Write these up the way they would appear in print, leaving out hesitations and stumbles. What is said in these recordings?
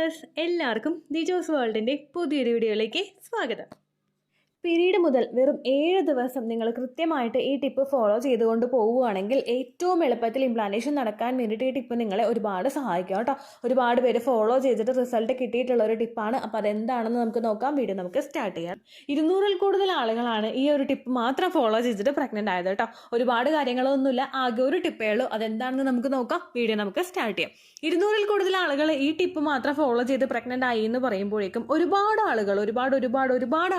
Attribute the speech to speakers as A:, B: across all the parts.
A: Viewers, എല്ലാവർക്കും ദിജോസ് വേൾഡിൻ്റെ പുതിയൊരു വീഡിയോയിലേക്ക് സ്വാഗതം. പീരീഡ് മുതൽ വെറും 7 ദിവസം നിങ്ങൾ കൃത്യമായിട്ട് ഈ ടിപ്പ് ഫോളോ ചെയ്തുകൊണ്ട് പോവുകയാണെങ്കിൽ ഏറ്റവും എളുപ്പത്തിൽ ഇംപ്ലാന്റേഷൻ നടക്കാൻ വേണ്ടിയിട്ട് ഈ ടിപ്പ് നിങ്ങളെ ഒരുപാട് സഹായിക്കും കേട്ടോ. ഒരുപാട് പേര് ഫോളോ ചെയ്തിട്ട് റിസൾട്ട് കിട്ടിയിട്ടുള്ള ഒരു ടിപ്പാണ്. അപ്പോൾ അതെന്താണെന്ന് നമുക്ക് നോക്കാം. വീഡിയോ നമുക്ക് സ്റ്റാർട്ട് ചെയ്യാം. 200-ൽ കൂടുതൽ ആളുകളാണ് ഈ ഒരു ടിപ്പ് മാത്രം ഫോളോ ചെയ്തിട്ട് പ്രഗ്നൻ്റ് ആയത് കേട്ടോ. ഒരുപാട് കാര്യങ്ങളൊന്നുമില്ല, ആകെ ഒരു ടിപ്പേ ഉള്ളൂ. അതെന്താണെന്ന് നമുക്ക് നോക്കാം. വീഡിയോ നമുക്ക് സ്റ്റാർട്ട് ചെയ്യാം. 200-ൽ കൂടുതൽ ആളുകൾ ഈ ടിപ്പ് മാത്രം ഫോളോ ചെയ്ത് പ്രഗ്നൻ്റ് ആയി എന്ന് പറയുമ്പോഴേക്കും ഒരുപാട്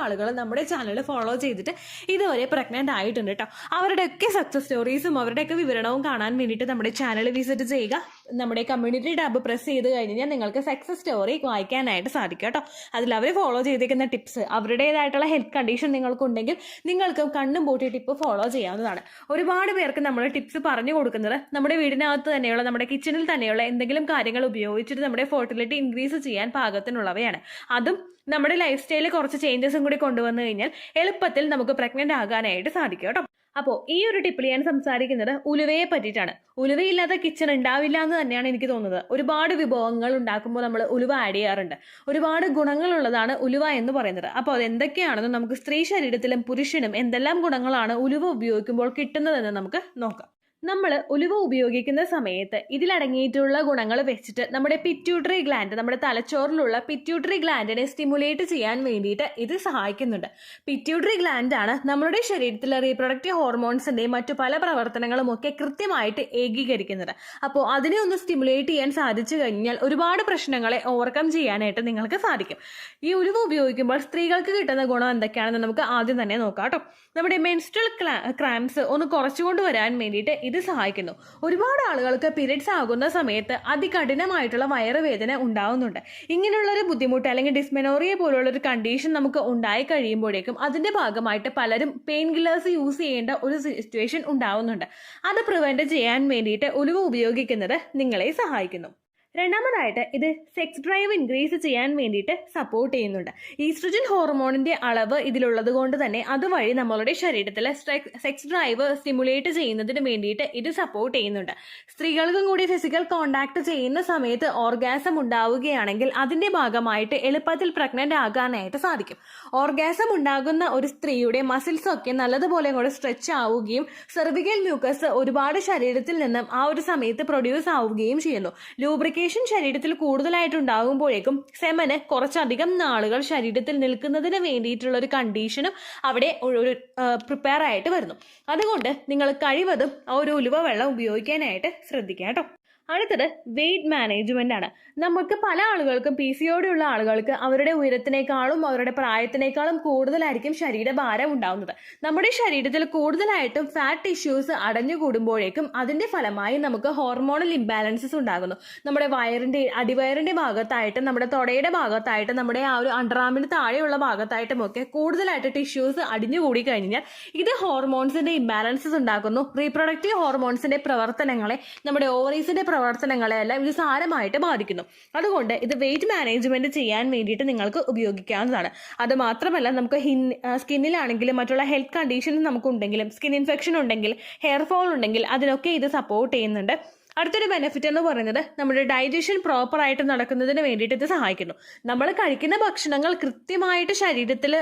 A: ആളുകൾ നമ്മുടെ ചാനൽ ഫോളോ ചെയ്തിട്ട് ഇതുവരെ പ്രഗ്നൻ്റ് ആയിട്ടുണ്ട് കേട്ടോ. അവരുടെയൊക്കെ സക്സസ് സ്റ്റോറീസും അവരുടെയൊക്കെ വിവരണവും കാണാൻ വേണ്ടിയിട്ട് നമ്മുടെ ചാനൽ വിസിറ്റ് ചെയ്യുക. നമ്മുടെ കമ്മ്യൂണിറ്റി ടാബ് പ്രസ് ചെയ്ത് കഴിഞ്ഞാൽ നിങ്ങൾക്ക് സക്സസ് സ്റ്റോറി വായിക്കാനായിട്ട് സാധിക്കും കേട്ടോ. അതിൽ അവർ ഫോളോ ചെയ്തിരിക്കുന്ന ടിപ്സ്, അവരുടേതായിട്ടുള്ള ഹെൽത്ത് കണ്ടീഷൻ നിങ്ങൾക്കുണ്ടെങ്കിൽ നിങ്ങൾക്ക് കണ്ണും പൂട്ടി ടിപ്പ് ഫോളോ ചെയ്യാവുന്നതാണ്. ഒരുപാട് പേർക്ക് നമ്മൾ ടിപ്സ് പറഞ്ഞു കൊടുക്കുന്നത് നമ്മുടെ വീടിനകത്ത് തന്നെയുള്ള, നമ്മുടെ കിച്ചണിൽ തന്നെയുള്ള എന്തെങ്കിലും കാര്യങ്ങൾ ഉപയോഗിച്ചിട്ട് നമ്മുടെ ഫെർട്ടിലിറ്റി ഇൻക്രീസ് ചെയ്യാൻ പാകത്തിനുള്ളവയാണ്. അതും നമ്മുടെ ലൈഫ് സ്റ്റൈലിൽ കുറച്ച് ചേഞ്ചസും കൂടി കൊണ്ടുവന്നു കഴിഞ്ഞാൽ എളുപ്പത്തിൽ നമുക്ക് പ്രഗ്നൻ്റ് ആകാനായിട്ട് സാധിക്കും കേട്ടോ. അപ്പോൾ ഈ ഒരു ടിപ്പിൽ ഞാൻ സംസാരിക്കുന്നത് ഉലുവയെ പറ്റിയിട്ടാണ്. ഉലുവയില്ലാത്ത കിച്ചൺ ഉണ്ടാവില്ല എന്ന് തന്നെയാണ് എനിക്ക് തോന്നുന്നത്. ഒരുപാട് വിഭവങ്ങൾ ഉണ്ടാക്കുമ്പോൾ നമ്മൾ ഉലുവ ആഡ് ചെയ്യാറുണ്ട്. ഒരുപാട് ഗുണങ്ങളുള്ളതാണ് ഉലുവ എന്ന് പറയുന്നത്. അപ്പോൾ അതെന്തൊക്കെയാണെന്ന് നമുക്ക് സ്ത്രീ ശരീരത്തിലും പുരുഷനും എന്തെല്ലാം ഗുണങ്ങളാണ് ഉലുവ ഉപയോഗിക്കുമ്പോൾ കിട്ടുന്നതെന്ന് നമുക്ക് നോക്കാം. നമ്മൾ ഉലുവ ഉപയോഗിക്കുന്ന സമയത്ത് ഇതിലടങ്ങിയിട്ടുള്ള ഗുണങ്ങൾ വെച്ചിട്ട് നമ്മുടെ പിറ്റ്യൂട്ടറി ഗ്ലാൻഡ്, നമ്മുടെ തലച്ചോറിലുള്ള പിറ്റ്യൂട്ടറി ഗ്ലാൻഡിനെ സ്റ്റിമുലേറ്റ് ചെയ്യാൻ വേണ്ടിയിട്ട് ഇത് സഹായിക്കുന്നുണ്ട്. പിറ്റ്യൂട്ടറി ഗ്ലാൻഡാണ് നമ്മുടെ ശരീരത്തിലെ റീപ്രൊഡക്റ്റീവ് ഹോർമോൺസിൻ്റെയും മറ്റു പല പ്രവർത്തനങ്ങളും ഒക്കെ കൃത്യമായിട്ട് ഏകീകരിക്കുന്നത്. അപ്പോൾ അതിനെ ഒന്ന് സ്റ്റിമുലേറ്റ് ചെയ്യാൻ സാധിച്ചു കഴിഞ്ഞാൽ ഒരുപാട് പ്രശ്നങ്ങളെ ഓവർകം ചെയ്യാനായിട്ട് നിങ്ങൾക്ക് സാധിക്കും. ഈ ഉലുവ ഉപയോഗിക്കുമ്പോൾ സ്ത്രീകൾക്ക് കിട്ടുന്ന ഗുണം എന്തൊക്കെയാണെന്ന് നമുക്ക് ആദ്യം തന്നെ നോക്കാം കേട്ടോ. നമ്മുടെ മെൻസ്ട്രൽ ക്രാംസ് ഒന്ന് കുറച്ചുകൊണ്ട് വരാൻ വേണ്ടിയിട്ട് ഇത് സഹായിക്കുന്നു. ഒരുപാട് ആളുകൾക്ക് പീരിയഡ്സ് ആകുന്ന സമയത്ത് അതികഠിനമായിട്ടുള്ള വയറുവേദന ഉണ്ടാവുന്നുണ്ട്. ഇങ്ങനെയുള്ളൊരു ബുദ്ധിമുട്ട് അല്ലെങ്കിൽ ഡിസ്മെനോറിയ പോലുള്ളൊരു കണ്ടീഷൻ നമുക്ക് ഉണ്ടായി കഴിയുമ്പോഴേക്കും അതിന്റെ ഭാഗമായിട്ട് പലരും പെയിൻ കില്ലേഴ്സ് യൂസ് ചെയ്യേണ്ട ഒരു സിറ്റുവേഷൻ ഉണ്ടാവുന്നുണ്ട്. അത് പ്രിവെന്റ് ചെയ്യാൻ വേണ്ടിയിട്ട് ഉലുവ ഉപയോഗിക്കുന്നത് നിങ്ങളെ സഹായിക്കുന്നു. രണ്ടാമതായിട്ട് ഇത് സെക്സ് ഡ്രൈവ് ഇൻക്രീസ് ചെയ്യാൻ വേണ്ടിയിട്ട് സപ്പോർട്ട് ചെയ്യുന്നുണ്ട്. ഈസ്ട്രജൻ ഹോർമോണിന്റെ അളവ് ഇതിലുള്ളത് കൊണ്ട് തന്നെ അതുവഴി നമ്മളുടെ ശരീരത്തിലെ സെക്സ് ഡ്രൈവ് സ്റ്റിമുലേറ്റ് ചെയ്യുന്നതിന് വേണ്ടിയിട്ട് ഇത് സപ്പോർട്ട് ചെയ്യുന്നുണ്ട്. സ്ത്രീകൾക്കും കൂടി ഫിസിക്കൽ കോണ്ടാക്ട് ചെയ്യുന്ന സമയത്ത് ഓർഗാസം ഉണ്ടാവുകയാണെങ്കിൽ അതിന്റെ ഭാഗമായിട്ട് എളുപ്പത്തിൽ പ്രഗ്നന്റ് ആകാനായിട്ട് സാധിക്കും. ഓർഗാസം ഉണ്ടാകുന്ന ഒരു സ്ത്രീയുടെ മസിൽസ് ഒക്കെ നല്ലതുപോലെ കൂടെ സ്ട്രെച്ച് ആവുകയും സെർവിക്കൽ മ്യൂക്കസ് ഒരുപാട് ശരീരത്തിൽ നിന്നും ആ ഒരു സമയത്ത് പ്രൊഡ്യൂസ് ആവുകയും ചെയ്യുന്നു. ലൂബ്രിക്കേഷൻ ശരീരത്തിൽ കൂടുതലായിട്ടുണ്ടാകുമ്പോഴേക്കും സെമന് കുറച്ചധികം നാളുകൾ ശരീരത്തിൽ നിൽക്കുന്നതിന് വേണ്ടിയിട്ടുള്ള ഒരു കണ്ടീഷനും അവിടെ ഒരു പ്രിപ്പയർ ആയിട്ട് വരുന്നു. അതുകൊണ്ട് നിങ്ങൾ കഴിവതും ആ ഒരു ഉലുവ വെള്ളം ഉപയോഗിക്കാനായിട്ട് ശ്രദ്ധിക്കുക കേട്ടോ. അടുത്തത് വെയിറ്റ് മാനേജ്മെന്റ് ആണ്. നമുക്ക് പല ആളുകൾക്കും PCOD ഉള്ള ആളുകൾക്ക് അവരുടെ ഉയരത്തിനേക്കാളും അവരുടെ പ്രായത്തിനേക്കാളും കൂടുതലായിരിക്കും ശരീരഭാരം ഉണ്ടാവുന്നത്. നമ്മുടെ ശരീരത്തിൽ കൂടുതലായിട്ടും ഫാറ്റ് ടിഷ്യൂസ് അടഞ്ഞുകൂടുമ്പോഴേക്കും അതിന്റെ ഫലമായി നമുക്ക് ഹോർമോണൽ ഇംബാലൻസസ് ഉണ്ടാകുന്നു. നമ്മുടെ അടിവയറിന്റെ ഭാഗത്തായിട്ടും നമ്മുടെ തൊടയുടെ ഭാഗത്തായിട്ടും നമ്മുടെ ആ ഒരു അണ്ടർആമിന് താഴെയുള്ള ഭാഗത്തായിട്ടും ഒക്കെ കൂടുതലായിട്ട് ടിഷ്യൂസ് അടിഞ്ഞുകൂടി കഴിഞ്ഞാൽ ഇത് ഹോർമോൺസിന്റെ ഇംബാലൻസസ് ഉണ്ടാക്കുന്നു. റീപ്രൊഡക്റ്റീവ് ഹോർമോൺസിന്റെ പ്രവർത്തനങ്ങളെ, നമ്മുടെ ഓവറീസിന്റെ പ്രവർത്തനങ്ങളെല്ലാം ഇത് സാരമായിട്ട് ബാധിക്കുന്നു. അതുകൊണ്ട് ഇത് വെയിറ്റ് മാനേജ്മെന്റ് ചെയ്യാൻ വേണ്ടിയിട്ട് നിങ്ങൾക്ക് ഉപയോഗിക്കാവുന്നതാണ്. അത് മാത്രമല്ല, നമുക്ക് സ്കിന്നിലാണെങ്കിലും മറ്റുള്ള ഹെൽത്ത് കണ്ടീഷൻസ് നമുക്കുണ്ടെങ്കിലും, സ്കിൻ ഇൻഫെക്ഷൻ ഉണ്ടെങ്കിൽ, ഹെയർ ഫോൾ ഉണ്ടെങ്കിൽ അതിനൊക്കെ ഇത് സപ്പോർട്ട് ചെയ്യുന്നുണ്ട്. അടുത്തൊരു ബെനിഫിറ്റ് എന്ന് പറയുന്നത് നമ്മുടെ ഡൈജഷൻ പ്രോപ്പർ ആയിട്ട് നടക്കുന്നതിന് വേണ്ടിയിട്ട് ഇത് സഹായിക്കുന്നു. നമ്മൾ കഴിക്കുന്ന ഭക്ഷണങ്ങൾ കൃത്യമായിട്ട് ശരീരത്തിൽ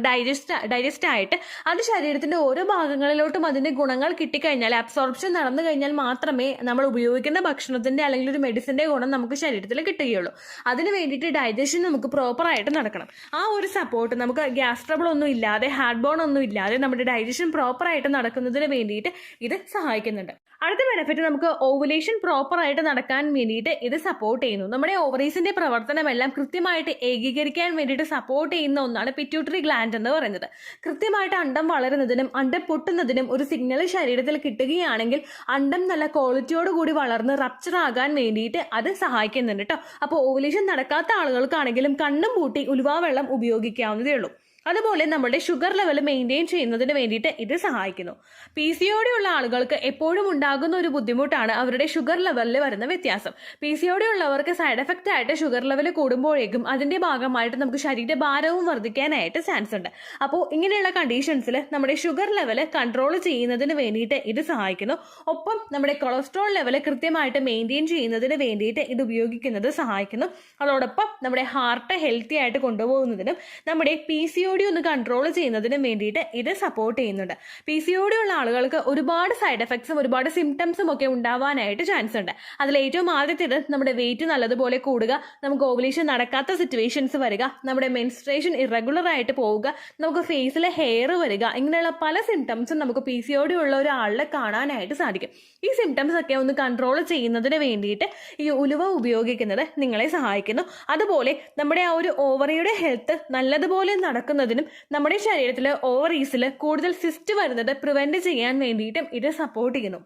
A: ഡൈജസ്റ്റ് ആയിട്ട് അത് ശരീരത്തിന്റെ ഓരോ ഭാഗങ്ങളിലോട്ടും അതിന്റെ ഗുണങ്ങൾ കിട്ടിക്കഴിഞ്ഞാൽ, അബ്സോർപ്ഷൻ നടന്നു കഴിഞ്ഞാൽ മാത്രമേ നമ്മൾ ഉപയോഗിക്കുന്ന ഭക്ഷണത്തിന്റെ അല്ലെങ്കിൽ ഒരു മെഡിസിന്റെ ഗുണം നമുക്ക് ശരീരത്തിൽ കിട്ടുകയുള്ളൂ. അതിന് വേണ്ടിയിട്ട് ഡൈജഷൻ നമുക്ക് പ്രോപ്പർ ആയിട്ട് നടക്കണം. ആ ഒരു സപ്പോർട്ട് നമുക്ക് ഗ്യാസ് ട്രബിൾ ഒന്നും ഇല്ലാതെ, ഹാർട്ട് ബേൺ ഒന്നും ഇല്ലാതെ നമ്മുടെ ഡൈജഷൻ പ്രോപ്പർ ആയിട്ട് നടക്കുന്നതിന് വേണ്ടിയിട്ട് ഇത് സഹായിക്കുന്നുണ്ട്. അടുത്ത ബെനിഫിറ്റ്, നമുക്ക് ഓവുലേഷൻ പ്രോപ്പർ ആയിട്ട് നടക്കാൻ വേണ്ടിയിട്ട് ഇത് സപ്പോർട്ട് ചെയ്യുന്നു. നമ്മുടെ ഓവറീസിന്റെ പ്രവർത്തനമെല്ലാം കൃത്യമായിട്ട് ഏകീകരിക്കാൻ വേണ്ടിയിട്ട് സപ്പോർട്ട് ചെയ്യുന്ന ഒന്നാണ് പിറ്റ്യൂട്ടറി ഗ്ലാൻഡ് എന്ന് പറയുന്നത്. കൃത്യമായിട്ട് അണ്ടം വളരുന്നതിനും അണ്ടം പൊട്ടുന്നതിനും ഒരു സിഗ്നൽ ശരീരത്തിൽ കിട്ടുകയാണെങ്കിൽ അണ്ടം നല്ല ക്വാളിറ്റിയോട് കൂടി വളർന്ന് റപ്ചർ ആകാൻ വേണ്ടിയിട്ട് അത് സഹായിക്കുന്നുണ്ട് കേട്ടോ. അപ്പോൾ ഓവുലേഷൻ നടക്കാത്ത ആളുകൾക്കാണെങ്കിലും കണ്ണും പൂട്ടി ഉലുവ വെള്ളം ഉപയോഗിക്കാവുന്നതേ ഉള്ളൂ. അതുപോലെ നമ്മുടെ ഷുഗർ ലെവൽ മെയിൻറ്റെയിൻ ചെയ്യുന്നതിന് വേണ്ടിയിട്ട് ഇത് സഹായിക്കുന്നു. PCOD ഉള്ള ആളുകൾക്ക് എപ്പോഴും ഉണ്ടാകുന്ന ഒരു ബുദ്ധിമുട്ടാണ് അവരുടെ ഷുഗർ ലെവലിൽ വരുന്ന വ്യത്യാസം. PCOD ഉള്ളവർക്ക് സൈഡ് എഫക്റ്റ് ആയിട്ട് ഷുഗർ ലെവൽ കൂടുമ്പോഴേക്കും അതിന്റെ ഭാഗമായിട്ട് നമുക്ക് ശരീരഭാരവും വർദ്ധിക്കാനായിട്ട് ചാൻസ് ഉണ്ട്. അപ്പോൾ ഇങ്ങനെയുള്ള കണ്ടീഷൻസിൽ നമ്മുടെ ഷുഗർ ലെവൽ കൺട്രോൾ ചെയ്യുന്നതിന് വേണ്ടിയിട്ട് ഇത് സഹായിക്കുന്നു. ഒപ്പം നമ്മുടെ കൊളസ്ട്രോൾ ലെവൽ കൃത്യമായിട്ട് മെയിൻറ്റെയിൻ ചെയ്യുന്നതിന് വേണ്ടിയിട്ട് ഇത് ഉപയോഗിക്കുന്നത് സഹായിക്കുന്നു. അതോടൊപ്പം നമ്മുടെ ഹാർട്ട് ഹെൽത്തി ആയിട്ട് കൊണ്ടുപോകുന്നതിനും നമ്മുടെ PCOD ഒന്ന് കൺട്രോൾ ചെയ്യുന്നതിനും വേണ്ടിയിട്ട് ഇത് സപ്പോർട്ട് ചെയ്യുന്നുണ്ട്. PCOD ഉള്ള ആളുകൾക്ക് ഒരുപാട് സൈഡ് എഫക്ട്സും ഒരുപാട് സിംറ്റംസും ഒക്കെ ഉണ്ടാവാനായിട്ട് ചാൻസ് ഉണ്ട്. അതിൽ ഏറ്റവും ആദ്യത്തേത് നമ്മുടെ വെയിറ്റ് നല്ലതുപോലെ കൂടുക, നമുക്ക് ഓവുലേഷൻ നടക്കാത്ത സിറ്റുവേഷൻസ് വരിക, നമ്മുടെ മെൻസ്ട്രേഷൻ ഇറഗുലർ ആയിട്ട് പോവുക, നമുക്ക് ഫേസിൽ ഹെയർ വരിക, ഇങ്ങനെയുള്ള പല സിംറ്റംസും നമുക്ക് PCOD ഉള്ള ഒരാളിൽ കാണാനായിട്ട് സാധിക്കും. ഈ സിംറ്റംസ് ഒക്കെ ഒന്ന് കൺട്രോൾ ചെയ്യുന്നതിന് വേണ്ടിയിട്ട് ഈ ഉലുവ ഉപയോഗിക്കുന്നത് നിങ്ങളെ സഹായിക്കുന്നു. അതുപോലെ നമ്മുടെ ആ ഒരു ഓവറിയുടെ ഹെൽത്ത് നല്ലതുപോലെ നടക്കുന്നതിനും നമ്മുടെ ശരീരത്തിൽ ഓവറീസിൽ കൂടുതൽ സിസ്റ്റ് വരുന്നത് പ്രിവെന്റ് ചെയ്യാൻ വേണ്ടിയിട്ടും ഇത് സപ്പോർട്ട് ചെയ്യുന്നു.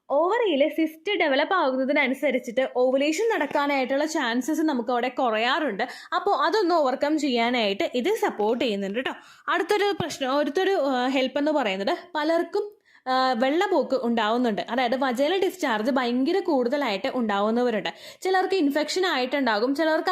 A: ഓവറിയിൽ സിസ്റ്റ് ഡെവലപ്പ് ആകുന്നതിനനുസരിച്ചിട്ട് ഓവുലേഷൻ നടക്കാനായിട്ടുള്ള ചാൻസസ് നമുക്ക് അവിടെ കുറയാറുണ്ട്. അപ്പോൾ അതൊന്ന് ഓവർകം ചെയ്യാനായിട്ട് ഇത് സപ്പോർട്ട് ചെയ്യുന്നുണ്ട് കേട്ടോ. അടുത്തൊരു ഹെൽപ്പ് എന്ന് പറയുന്നത് പലർക്കും വെള്ളപ്പോക്ക് ഉണ്ടാവുന്നുണ്ട്. അതായത് വജൈനൽ ഡിസ്ചാർജ് ഭയങ്കര കൂടുതലായിട്ട് ഉണ്ടാവുന്നവരുണ്ട്. ചിലർക്ക് ഇൻഫെക്ഷൻ ആയിട്ടുണ്ടാകും, ചിലർക്ക്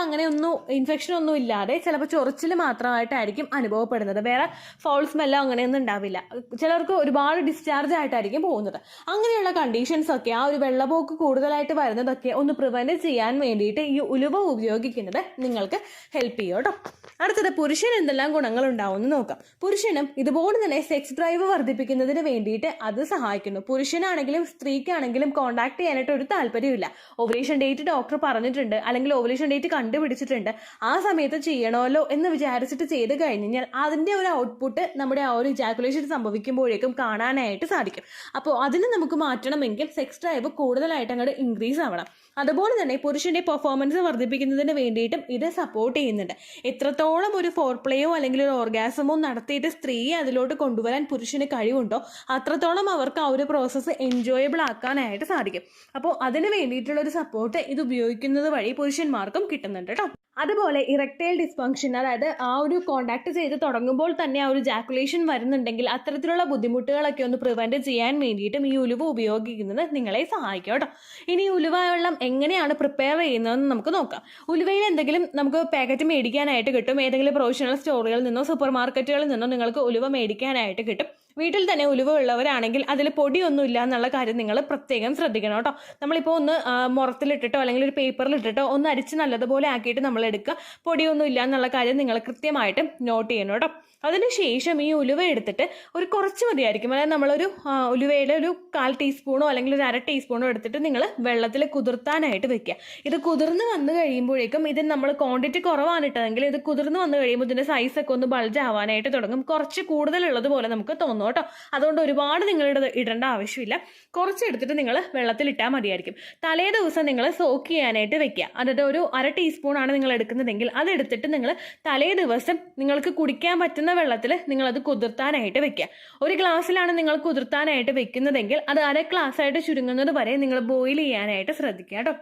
A: ഇൻഫെക്ഷൻ ഒന്നും ഇല്ലാതെ ചിലപ്പോൾ ചൊറിച്ചിൽ മാത്രമായിട്ടായിരിക്കും അനുഭവപ്പെടുന്നത്. വേറെ ഫൗൾ സ്മെല്ലോ അങ്ങനെയൊന്നും ഉണ്ടാവില്ല. ചിലർക്ക് ഒരുപാട് ഡിസ്ചാർജ് ആയിട്ടായിരിക്കും പോകുന്നത്. അങ്ങനെയുള്ള കണ്ടീഷൻസ് ഒക്കെ ആ ഒരു വെള്ളപ്പോക്ക് കൂടുതലായിട്ട് വരുന്നതൊക്കെ ഒന്ന് പ്രിവെന്റ് ചെയ്യാൻ വേണ്ടിയിട്ട് ഈ ഉലുവ ഉപയോഗിക്കുന്നത് നിങ്ങൾക്ക് ഹെൽപ്പ് ചെയ്യും കേട്ടോ. അടുത്തത് പുരുഷൻ എന്തെല്ലാം ഗുണങ്ങൾ ഉണ്ടാവുമെന്ന് നോക്കാം. പുരുഷനും ഇതുപോലെ തന്നെ സെക്സ് ഡ്രൈവ് വർദ്ധിപ്പിക്കുന്നതിന് വേണ്ടിയിട്ട് അത് സഹായിക്കുന്നു. പുരുഷനാണെങ്കിലും സ്ത്രീക്കാണെങ്കിലും കോണ്ടാക്ട് ചെയ്യാനായിട്ട് ഒരു താല്പര്യമില്ല. ഓവുലേഷൻ ഡേറ്റ് ഡോക്ടർ പറഞ്ഞിട്ടുണ്ട്, അല്ലെങ്കിൽ ഓവുലേഷൻ ഡേറ്റ് കണ്ടുപിടിച്ചിട്ടുണ്ട്, ആ സമയത്ത് ചെയ്യണമല്ലോ എന്ന് വിചാരിച്ചിട്ട് ചെയ്ത് കഴിഞ്ഞാൽ അതിന്റെ ഒരു ഔട്ട്പുട്ട് നമ്മുടെ ആ ഒരു ഇജാക്കുലേഷൻ സംഭവിക്കുമ്പോഴേക്കും കാണാനായിട്ട് സാധിക്കും. അപ്പോൾ അതിന് നമുക്ക് മാറ്റണമെങ്കിൽ സെക്സ് ഡ്രൈവ് കൂടുതലായിട്ട് അങ്ങോട്ട് ഇൻക്രീസ് ആവണം. അതുപോലെ തന്നെ പുരുഷന്റെ പെർഫോമൻസ് വർദ്ധിപ്പിക്കുന്നതിന് വേണ്ടിയിട്ടും ഇത് സപ്പോർട്ട് ചെയ്യുന്നുണ്ട്. എത്രത്തോളം ഒരു ഫോർപ്ലേയോ അല്ലെങ്കിൽ ഒരു ഓർഗാസമോ നടത്തിയിട്ട് സ്ത്രീയെ അതിലോട്ട് കൊണ്ടുവരാൻ പുരുഷന് കഴിവുണ്ടോ അത്രത്തോളം അവർക്ക് ആ ഒരു പ്രോസസ്സ് എൻജോയബിൾ ആക്കാനായിട്ട് സാധിക്കും. അപ്പോൾ അതിന് വേണ്ടിയിട്ടുള്ള ഒരു സപ്പോർട്ട് ഇത് ഉപയോഗിക്കുന്നത് വഴി പുരുഷന്മാർക്കും കിട്ടുന്നുണ്ട് കേട്ടോ. അതുപോലെ ഇറക്ടൈൽ ഡിസ്ഫങ്ഷൻ, അതായത് ആ ഒരു കോണ്ടാക്ട് ചെയ്ത് തുടങ്ങുമ്പോൾ തന്നെ ആ ഒരു ജാക്കുലേഷൻ വരുന്നുണ്ടെങ്കിൽ അത്തരത്തിലുള്ള ബുദ്ധിമുട്ടുകളൊക്കെ ഒന്ന് പ്രിവെന്റ് ചെയ്യാൻ വേണ്ടിയിട്ടും ഈ ഉലുവ ഉപയോഗിക്കുന്നത് നിങ്ങളെ സഹായിക്കും കേട്ടോ. ഇനി ഉലുവ വെള്ളം എങ്ങനെയാണ് പ്രിപ്പയർ ചെയ്യുന്നതെന്ന് നമുക്ക് നോക്കാം. ഉലുവയിൽ എന്തെങ്കിലും നമുക്ക് പാക്കറ്റ് മേടിക്കാനായിട്ട് കിട്ടും. ഏതെങ്കിലും പ്രൊഫഷണൽ സ്റ്റോറുകളിൽ നിന്നോ സൂപ്പർ മാർക്കറ്റുകളിൽ നിന്നോ നിങ്ങൾക്ക് ഉലുവ മേടിക്കാനായിട്ട് കിട്ടും. വീട്ടിൽ തന്നെ ഉലുവ ഉള്ളവരാണെങ്കിൽ അതിൽ പൊടിയൊന്നും ഇല്ല എന്നുള്ള കാര്യം നിങ്ങൾ പ്രത്യേകം ശ്രദ്ധിക്കണം കേട്ടോ. നമ്മളിപ്പോൾ ഒന്ന് മുറത്തിലിട്ടിട്ടോ അല്ലെങ്കിൽ ഒരു പേപ്പറിലിട്ടിട്ടോ ഒന്ന് അരിച്ച് നല്ലതുപോലെ ആക്കിയിട്ട് നമ്മൾ എടുക്കുക. പൊടിയൊന്നും ഇല്ല എന്നുള്ള കാര്യം നിങ്ങൾ കൃത്യമായിട്ട് നോട്ട് ചെയ്യണം കേട്ടോ. അതിനുശേഷം ഈ ഉലുവ എടുത്തിട്ട് ഒരു കുറച്ച് മതിയായിരിക്കും, അതായത് നമ്മളൊരു ഉലുവയുടെ ഒരു 1/4 ടീസ്പൂണോ അല്ലെങ്കിൽ ഒരു 1/2 ടീസ്പൂണോ എടുത്തിട്ട് നിങ്ങൾ വെള്ളത്തിൽ കുതിർത്താനായിട്ട് വെക്കുക. ഇത് കുതിർന്ന് വന്നു കഴിയുമ്പോഴേക്കും ഇത് നമ്മൾ ക്വാണ്ടിറ്റി കുറവാണ് ഇട്ടതെങ്കിൽ ഇത് കുതിർന്ന് വന്നു കഴിയുമ്പോൾ ഇതിൻ്റെ സൈസൊക്കെ ഒന്ന് ബൾജ് ആവാനായിട്ട് തുടങ്ങും. കുറച്ച് കൂടുതലുള്ളതുപോലെ നമുക്ക് തോന്നും കേട്ടോ. അതുകൊണ്ട് ഒരുപാട് നിങ്ങളുടെ ഇടേണ്ട ആവശ്യമില്ല. കുറച്ച് എടുത്തിട്ട് നിങ്ങൾ വെള്ളത്തിലിട്ടാൽ മതിയായിരിക്കും. തലേ ദിവസം നിങ്ങൾ സോക്ക് ചെയ്യാനായിട്ട് വെക്കുക. അതായത് ഒരു 1/2 ടീസ്പൂണാണ് നിങ്ങൾ എടുക്കുന്നതെങ്കിൽ അതെടുത്തിട്ട് നിങ്ങൾ തലേ ദിവസം നിങ്ങൾക്ക് കുടിക്കാൻ പറ്റുന്ന വെള്ളത്തിൽ നിങ്ങളത് കുതിർത്താനായിട്ട് വെക്കുക. ഒരു ഗ്ലാസ്സിലാണ് നിങ്ങൾ കുതിർത്താനായിട്ട് വെക്കുന്നതെങ്കിൽ അത് 1/2 ഗ്ലാസ്സായിട്ട് ചുരുങ്ങുന്നത് വരെ നിങ്ങൾ ബോയിൽ ചെയ്യാനായിട്ട് ശ്രദ്ധിക്കുക കേട്ടോ.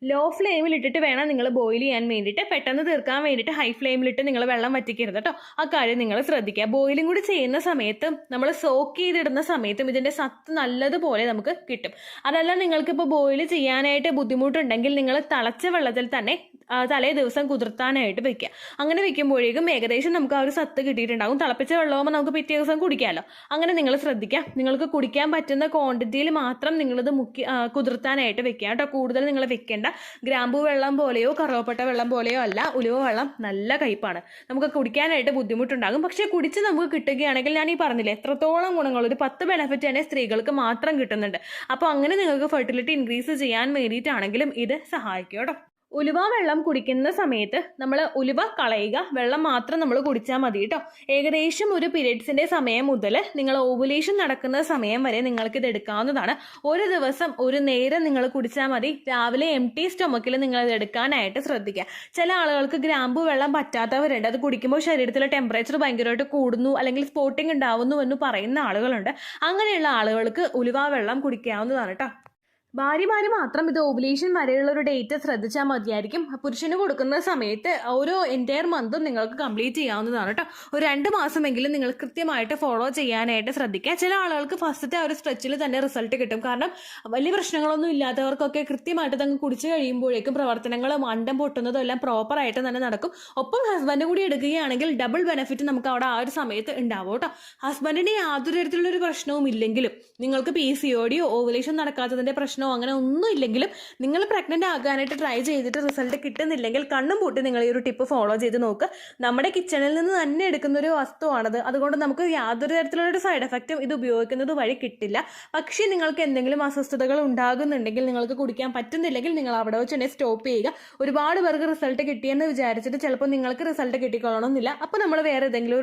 A: ലോ ഫ്ലെയിമിൽ ഇട്ടിട്ട് വേണം നിങ്ങൾ ബോയിൽ ചെയ്യാൻ വേണ്ടിയിട്ട്. പെട്ടെന്ന് തീർക്കാൻ വേണ്ടിയിട്ട് ഹൈ ഫ്ലെയിമിലിട്ട് നിങ്ങൾ വെള്ളം വറ്റിക്കരുത് കേട്ടോ. ആ കാര്യം നിങ്ങൾ ശ്രദ്ധിക്കുക. ബോയിലും കൂടി ചെയ്യുന്ന സമയത്തും നമ്മൾ സോക്ക് ചെയ്തിടുന്ന സമയത്തും ഇതിൻ്റെ സത്ത് നല്ലതുപോലെ നമുക്ക് കിട്ടും. അതല്ല നിങ്ങൾക്കിപ്പോൾ ബോയിൽ ചെയ്യാനായിട്ട് ബുദ്ധിമുട്ടുണ്ടെങ്കിൽ നിങ്ങൾ തിളച്ച വെള്ളത്തിൽ തന്നെ തലേ ദിവസം കുതിർത്താനായിട്ട് വെക്കുക. അങ്ങനെ വെക്കുമ്പോഴേക്കും ഏകദേശം നമുക്ക് ആ ഒരു സത്ത് കിട്ടിയിട്ടുണ്ടാകും. തിളപ്പിച്ച വെള്ളമാകുമ്പോൾ നമുക്ക് പിറ്റേ ദിവസം കുടിക്കാമല്ലോ. അങ്ങനെ നിങ്ങൾ ശ്രദ്ധിക്കുക. നിങ്ങൾക്ക് കുടിക്കാൻ പറ്റുന്ന ക്വാണ്ടിറ്റിയിൽ മാത്രം നിങ്ങളിത് കുതിർത്താനായിട്ട് വെക്കുക കേട്ടോ. കൂടുതൽ നിങ്ങൾ വെക്കേണ്ട. ഗ്രാമ്പൂ വെള്ളം പോലെയോ കറുവപ്പട്ട വെള്ളം പോലെയോ അല്ല, ഉലുവ വെള്ളം നല്ല കയ്പാണ്. നമുക്ക് കുടിക്കാനായിട്ട് ബുദ്ധിമുട്ടുണ്ടാകും. പക്ഷെ കുടിച്ച് നമുക്ക് കിട്ടുകയാണെങ്കിൽ ഞാൻ ഈ പറഞ്ഞില്ലേ എത്രത്തോളം ഗുണങ്ങൾ, ഒരു 10 ബെനിഫിറ്റ് തന്നെ സ്ത്രീകൾക്ക് മാത്രം കിട്ടുന്നുണ്ട്. അപ്പോൾ അങ്ങനെ നിങ്ങൾക്ക് ഫെർട്ടിലിറ്റി ഇൻക്രീസ് ചെയ്യാൻ വേണ്ടിയിട്ടാണെങ്കിലും ഇത് സഹായിക്കും കേട്ടോ. ഉലുവ വെള്ളം കുടിക്കുന്ന സമയത്ത് നമ്മൾ ഉലുവ കളയുക, വെള്ളം മാത്രം നമ്മൾ കുടിച്ചാൽ മതി കേട്ടോ. ഏകദേശം ഒരു പീരിയഡ്സിൻ്റെ സമയം മുതൽ നിങ്ങൾ ഓവുലേഷൻ നടക്കുന്ന സമയം വരെ നിങ്ങൾക്ക് ഇത് എടുക്കാവുന്നതാണ്. ഒരു ദിവസം ഒരു നേരം നിങ്ങൾ കുടിച്ചാൽ മതി. രാവിലെ എംപ്റ്റി സ്റ്റൊമക്കിൽ നിങ്ങൾ ഇത് എടുക്കാനായിട്ട് ശ്രദ്ധിക്കുക. ചില ആളുകൾക്ക് ഗ്രാമ്പു വെള്ളം പറ്റാത്തവരുണ്ട്. അത് കുടിക്കുമ്പോൾ ശരീരത്തിലെ ടെമ്പറേച്ചർ ഭയങ്കരമായിട്ട് കൂടുന്നു അല്ലെങ്കിൽ സ്പോട്ടിങ് ഉണ്ടാവുന്നു എന്ന് പറയുന്ന ആളുകളുണ്ട്. അങ്ങനെയുള്ള ആളുകൾക്ക് ഉലുവ വെള്ളം കുടിക്കാവുന്നതാണ് കേട്ടോ. ഭാര്യമാർ മാത്രം ഇത് ഓവുലേഷൻ വരെയുള്ള ഒരു ഡേറ്റ് ശ്രദ്ധിച്ചാൽ മതിയായിരിക്കും. പുരുഷന് കൊടുക്കുന്ന സമയത്ത് ഓരോ എൻറ്റയർ മന്തും നിങ്ങൾക്ക് കംപ്ലീറ്റ് ചെയ്യാവുന്നതാണ് കേട്ടോ. ഒരു 2 മാസമെങ്കിലും നിങ്ങൾ കൃത്യമായിട്ട് ഫോളോ ചെയ്യാനായിട്ട് ശ്രദ്ധിക്കുക. ചില ആളുകൾക്ക് ഫസ്റ്റത്തെ ഒരു സ്ട്രെച്ചിൽ തന്നെ റിസൾട്ട് കിട്ടും. കാരണം വലിയ പ്രശ്നങ്ങളൊന്നും ഇല്ലാത്തവർക്കൊക്കെ കൃത്യമായിട്ട് തങ്ങ് കുടിച്ചു കഴിയുമ്പോഴേക്കും പ്രവർത്തനങ്ങളും അണ്ടം പൊട്ടുന്നതും എല്ലാം പ്രോപ്പറായിട്ട് തന്നെ നടക്കും. ഒപ്പം ഹസ്ബൻഡ് കൂടി എടുക്കുകയാണെങ്കിൽ ഡബിൾ ബെനിഫിറ്റ് നമുക്ക് അവിടെ ആ ഒരു സമയത്ത് ഉണ്ടാവും കേട്ടോ. ഹസ്ബൻഡിന് യാതൊരു തരത്തിലുള്ളൊരു പ്രശ്നവും ഇല്ലെങ്കിലും, നിങ്ങൾക്ക് PCOD ഓവുലേഷൻ നടക്കാത്തതിൻ്റെ പ്രശ്നമോ അങ്ങനെ ഒന്നും ഇല്ലെങ്കിലും, നിങ്ങൾ പ്രഗ്നൻ്റ് ആകാനായിട്ട് ട്രൈ ചെയ്തിട്ട് റിസൾട്ട് കിട്ടുന്നില്ലെങ്കിൽ കണ്ണും പൂട്ടി നിങ്ങൾ ഈ ഒരു ടിപ്പ് ഫോളോ ചെയ്ത് നോക്കുക. നമ്മുടെ കിച്ചണിൽ നിന്ന് തന്നെ എടുക്കുന്ന ഒരു വസ്തുവാണത്. അതുകൊണ്ട് നമുക്ക് യാതൊരു തരത്തിലുള്ളൊരു സൈഡ് എഫക്റ്റും ഇത് ഉപയോഗിക്കുന്നത് വഴി കിട്ടില്ല. പക്ഷേ നിങ്ങൾക്ക് എന്തെങ്കിലും അസ്വസ്ഥതകൾ ഉണ്ടാകുന്നുണ്ടെങ്കിൽ, നിങ്ങൾക്ക് കുടിക്കാൻ പറ്റുന്നില്ലെങ്കിൽ നിങ്ങൾ അവിടെ വെച്ച് തന്നെ സ്റ്റോപ്പ് ചെയ്യുക. ഒരുപാട് പേർക്ക് റിസൾട്ട് കിട്ടിയെന്ന് വിചാരിച്ചിട്ട് ചിലപ്പോൾ നിങ്ങൾക്ക് റിസൾട്ട് കിട്ടിക്കൊള്ളണമെന്നില്ല. അപ്പോൾ നമ്മൾ വേറെ ഏതെങ്കിലും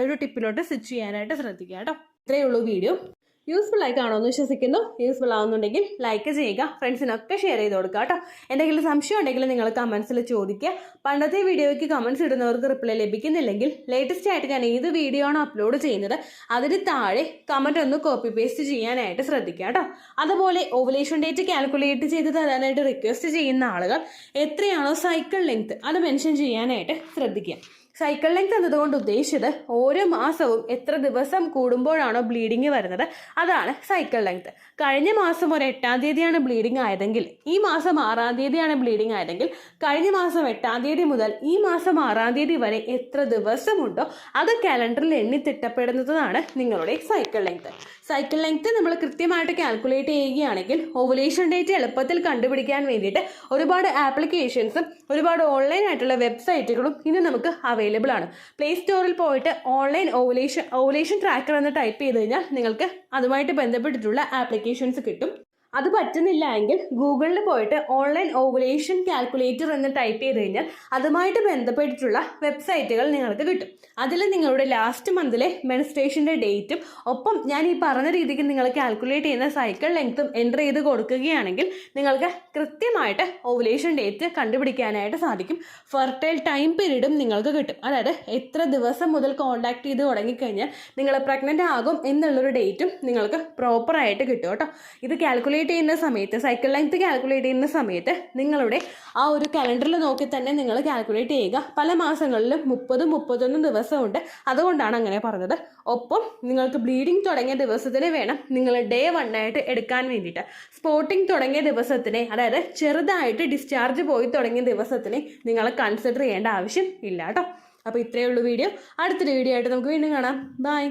A: ഒരു ടിപ്പിലോട്ട് സ്വിച്ച് ചെയ്യാനായിട്ട് ശ്രദ്ധിക്കുക കേട്ടോ. ഇത്രയേ ഉള്ളൂ വീഡിയോ. യൂസ്ഫുൾ ആയി കാണുമെന്ന് വിശ്വസിക്കുന്നു. യൂസ്ഫുൾ ആവുന്നുണ്ടെങ്കിൽ ലൈക്ക് ചെയ്യുക, ഫ്രണ്ട്സിനൊക്കെ ഷെയർ ചെയ്ത് കൊടുക്കുക കേട്ടോ. എന്തെങ്കിലും സംശയം ഉണ്ടെങ്കിൽ നിങ്ങൾ കമൻസിൽ ചോദിക്കുക. പണ്ടത്തെ വീഡിയോയ്ക്ക് കമൻസ് ഇടുന്നവർക്ക് റിപ്ലൈ ലഭിക്കുന്നില്ലെങ്കിൽ ലേറ്റസ്റ്റ് ആയിട്ട് ഞാൻ ഏത് വീഡിയോ ആണോ അപ്ലോഡ് ചെയ്യുന്നത് അതിന് താഴെ കമൻറ്റ് ഒന്ന് കോപ്പി പേസ്റ്റ് ചെയ്യാനായിട്ട് ശ്രദ്ധിക്കുക കേട്ടോ. അതുപോലെ ഓവുലേഷൻ ഡേറ്റ് കാൽക്കുലേറ്റ് ചെയ്ത് തരാനായിട്ട് റിക്വസ്റ്റ് ചെയ്യുന്ന ആളുകൾ എത്രയാണോ സൈക്കിൾ ലെങ്ത് അത് മെൻഷൻ ചെയ്യാനായിട്ട് ശ്രദ്ധിക്കുക. സൈക്കിൾ ലെങ്ത് എന്നതുകൊണ്ട് ഉദ്ദേശിച്ചത് ഓരോ മാസവും എത്ര ദിവസം കൂടുമ്പോഴാണോ ബ്ലീഡിങ് വരുന്നത് അതാണ് സൈക്കിൾ ലെങ്ത്. കഴിഞ്ഞ മാസം ഒരു 8-ാം തീയതിയാണ് ബ്ലീഡിങ് ആയതെങ്കിൽ ഈ മാസം 6-ാം തീയതിയാണ് ബ്ലീഡിങ് ആയതെങ്കിൽ കഴിഞ്ഞ മാസം 8-ാം തീയതി മുതൽ ഈ മാസം 6-ാം തീയതി വരെ എത്ര ദിവസമുണ്ടോ അത് കാലണ്ടറിൽ എണ്ണി തിട്ടപ്പെടുന്നതാണ് നിങ്ങളുടെ സൈക്കിൾ ലെങ്ത്. സൈക്കിൾ ലെങ്ത് നമ്മൾ കൃത്യമായിട്ട് കാൽക്കുലേറ്റ് ചെയ്യുകയാണെങ്കിൽ ഓവുലേഷൻ ഡേറ്റ് എളുപ്പത്തിൽ കണ്ടുപിടിക്കാൻ വേണ്ടിയിട്ട് ഒരുപാട് ആപ്ലിക്കേഷൻസും ഒരുപാട് ഓൺലൈൻ ആയിട്ടുള്ള വെബ്സൈറ്റുകളും ഇന്ന് നമുക്ക് അവൈലബിൾ ആണ്. പ്ലേ സ്റ്റോറിൽ പോയിട്ട് ഓൺലൈൻ ഓവുലേഷൻ ട്രാക്കർ എന്ന് ടൈപ്പ് ചെയ്ത് കഴിഞ്ഞാൽ നിങ്ങൾക്ക് അതുമായിട്ട് ബന്ധപ്പെട്ടിട്ടുള്ള ആപ്ലിക്കേഷൻസ് കിട്ടും. അത് പറ്റുന്നില്ല എങ്കിൽ ഗൂഗിളിൽ പോയിട്ട് ഓൺലൈൻ ഓവുലേഷൻ കാൽക്കുലേറ്റർ എന്ന് ടൈപ്പ് ചെയ്ത് കഴിഞ്ഞാൽ അതുമായിട്ട് ബന്ധപ്പെട്ടിട്ടുള്ള വെബ്സൈറ്റുകൾ നിങ്ങൾക്ക് കിട്ടും. അതിൽ നിങ്ങളുടെ ലാസ്റ്റ് മന്തിലെ മെൻസ്ട്രേഷൻ്റെ ഡേറ്റും ഒപ്പം ഞാൻ ഈ പറഞ്ഞ രീതിക്ക് നിങ്ങൾ കാൽക്കുലേറ്റ് ചെയ്യുന്ന സൈക്കിൾ ലെങ്ത്തും എൻ്റർ ചെയ്ത് കൊടുക്കുകയാണെങ്കിൽ നിങ്ങൾക്ക് കൃത്യമായിട്ട് ഓവുലേഷൻ ഡേറ്റ് കണ്ടുപിടിക്കാനായിട്ട് സാധിക്കും. ഫെർട്ടൈൽ ടൈം പീരീഡും നിങ്ങൾക്ക് കിട്ടും. അതായത് എത്ര ദിവസം മുതൽ കോൺടാക്ട് ചെയ്ത് തുടങ്ങിക്കഴിഞ്ഞാൽ നിങ്ങൾ പ്രഗ്നൻ്റ് ആകും എന്നുള്ളൊരു ഡേറ്റും നിങ്ങൾക്ക് പ്രോപ്പറായിട്ട് കിട്ടും കേട്ടോ. ഇത് കാൽക്കുലേറ്റ് ചെയ്യുന്ന സമയത്ത്, സൈക്കിൾ ലെങ്ത് കാൽക്കുലേറ്റ് ചെയ്യുന്ന സമയത്ത് നിങ്ങളുടെ ആ ഒരു കലണ്ടറിൽ നോക്കി തന്നെ നിങ്ങൾ കാൽക്കുലേറ്റ് ചെയ്യുക. പല മാസങ്ങളിലും 30-31 ദിവസമുണ്ട്. അതുകൊണ്ടാണ് അങ്ങനെ പറഞ്ഞത്. ഒപ്പം നിങ്ങൾക്ക് ബ്ലീഡിങ് തുടങ്ങിയ ദിവസത്തിന് വേണം നിങ്ങൾ ഡേ 1 ആയിട്ട് എടുക്കാൻ വേണ്ടിയിട്ട്. സ്പോട്ടിങ് തുടങ്ങിയ ദിവസത്തിനെ, അതായത് ചെറുതായിട്ട് ഡിസ്ചാർജ് പോയി തുടങ്ങിയ ദിവസത്തിനെ നിങ്ങൾ കൺസിഡർ ചെയ്യേണ്ട ആവശ്യം ഇല്ല കേട്ടോ. അപ്പോൾ ഇത്രയേ ഉള്ളൂ വീഡിയോ. അടുത്തൊരു വീഡിയോ ആയിട്ട് നമുക്ക് വീണ്ടും കാണാം. ബൈ.